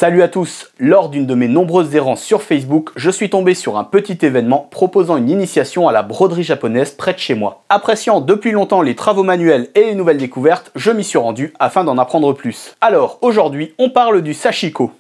Salut à tous! Lors d'une de mes nombreuses errances sur Facebook, je suis tombé sur un petit événement proposant une initiation à la broderie japonaise près de chez moi. Appréciant depuis longtemps les travaux manuels et les nouvelles découvertes, je m'y suis rendu afin d'en apprendre plus. Alors aujourd'hui, on parle du sashiko.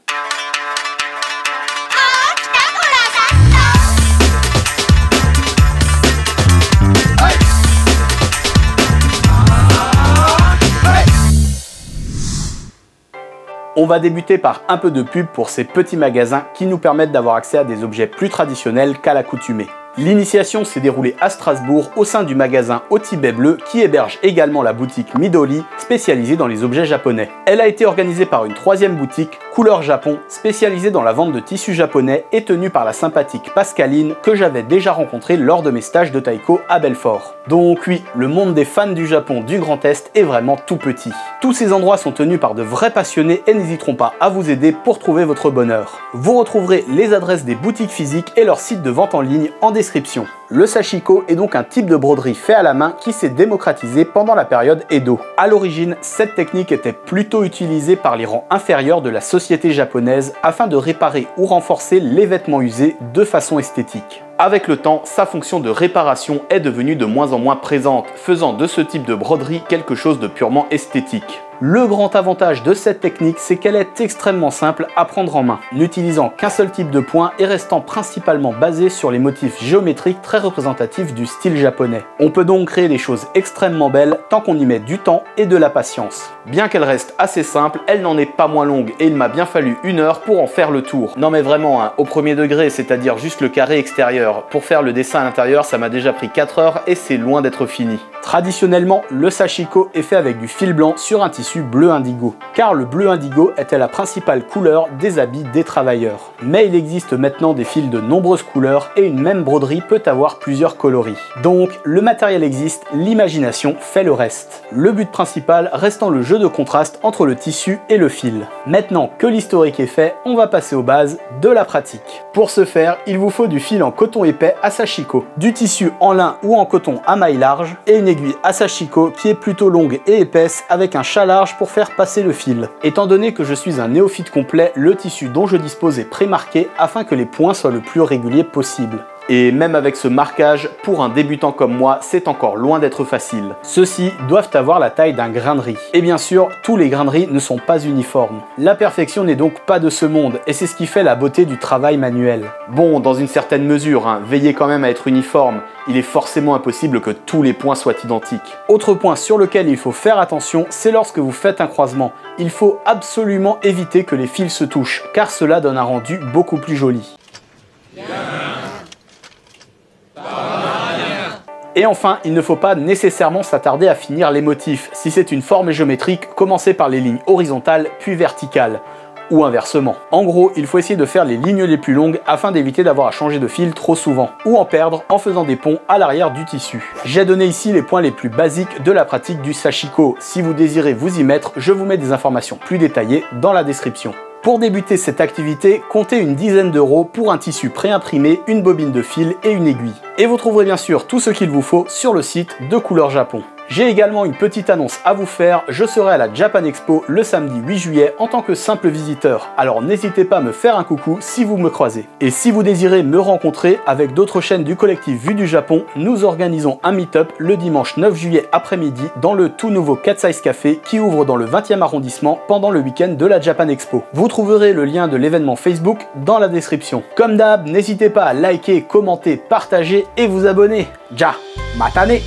On va débuter par un peu de pub pour ces petits magasins qui nous permettent d'avoir accès à des objets plus traditionnels qu'à l'accoutumée. L'initiation s'est déroulée à Strasbourg au sein du magasin Au Tibet Bleu qui héberge également la boutique Midori spécialisée dans les objets japonais. Elle a été organisée par une troisième boutique, Couleur Japon, spécialisée dans la vente de tissus japonais et tenue par la sympathique Pascaline que j'avais déjà rencontrée lors de mes stages de taiko à Belfort. Donc oui, le monde des fans du Japon du Grand Est est vraiment tout petit. Tous ces endroits sont tenus par de vrais passionnés et n'hésiteront pas à vous aider pour trouver votre bonheur. Vous retrouverez les adresses des boutiques physiques et leurs sites de vente en ligne en description. Le sashiko est donc un type de broderie fait à la main qui s'est démocratisé pendant la période Edo. À l'origine, cette technique était plutôt utilisée par les rangs inférieurs de la société japonaise afin de réparer ou renforcer les vêtements usés de façon esthétique. Avec le temps, sa fonction de réparation est devenue de moins en moins présente, faisant de ce type de broderie quelque chose de purement esthétique. Le grand avantage de cette technique, c'est qu'elle est extrêmement simple à prendre en main, n'utilisant qu'un seul type de point et restant principalement basée sur les motifs géométriques très représentatifs du style japonais. On peut donc créer des choses extrêmement belles tant qu'on y met du temps et de la patience. Bien qu'elle reste assez simple, elle n'en est pas moins longue et il m'a bien fallu 1 heure pour en faire le tour. Non mais vraiment, hein, au premier degré, c'est-à-dire juste le carré extérieur. Pour faire le dessin à l'intérieur, ça m'a déjà pris 4 heures et c'est loin d'être fini. Traditionnellement, le sashiko est fait avec du fil blanc sur un tissu bleu indigo, car le bleu indigo était la principale couleur des habits des travailleurs. Mais il existe maintenant des fils de nombreuses couleurs et une même broderie peut avoir plusieurs coloris. Donc le matériel existe, l'imagination fait le reste. Le but principal restant le jeu de contraste entre le tissu et le fil. Maintenant que l'historique est fait, on va passer aux bases de la pratique. Pour ce faire, il vous faut du fil en coton épais à sashiko, du tissu en lin ou en coton à mailles larges et une aiguille à sashiko qui est plutôt longue et épaisse avec un chat large pour faire passer le fil. Étant donné que je suis un néophyte complet, le tissu dont je dispose est pré-marqué afin que les points soient le plus réguliers possible. Et même avec ce marquage, pour un débutant comme moi, c'est encore loin d'être facile. Ceux-ci doivent avoir la taille d'un grain de riz. Et bien sûr, tous les grains de riz ne sont pas uniformes. La perfection n'est donc pas de ce monde, et c'est ce qui fait la beauté du travail manuel. Bon, dans une certaine mesure, hein, veillez quand même à être uniforme. Il est forcément impossible que tous les points soient identiques. Autre point sur lequel il faut faire attention, c'est lorsque vous faites un croisement. Il faut absolument éviter que les fils se touchent, car cela donne un rendu beaucoup plus joli. Et enfin, il ne faut pas nécessairement s'attarder à finir les motifs. Si c'est une forme géométrique, commencez par les lignes horizontales puis verticales, ou inversement. En gros, il faut essayer de faire les lignes les plus longues afin d'éviter d'avoir à changer de fil trop souvent, ou en perdre en faisant des ponts à l'arrière du tissu. J'ai donné ici les points les plus basiques de la pratique du sashiko. Si vous désirez vous y mettre, je vous mets des informations plus détaillées dans la description. Pour débuter cette activité, comptez une dizaine d'euros pour un tissu préimprimé, une bobine de fil et une aiguille. Et vous trouverez bien sûr tout ce qu'il vous faut sur le site de Couleur Japon. J'ai également une petite annonce à vous faire, je serai à la Japan Expo le samedi 8 juillet en tant que simple visiteur, alors n'hésitez pas à me faire un coucou si vous me croisez. Et si vous désirez me rencontrer avec d'autres chaînes du collectif Vue du Japon, nous organisons un meet-up le dimanche 9 juillet après-midi dans le tout nouveau Cat Size Café qui ouvre dans le 20e arrondissement pendant le week-end de la Japan Expo. Vous trouverez le lien de l'événement Facebook dans la description. Comme d'hab, n'hésitez pas à liker, commenter, partager et vous abonner. Ja, matane!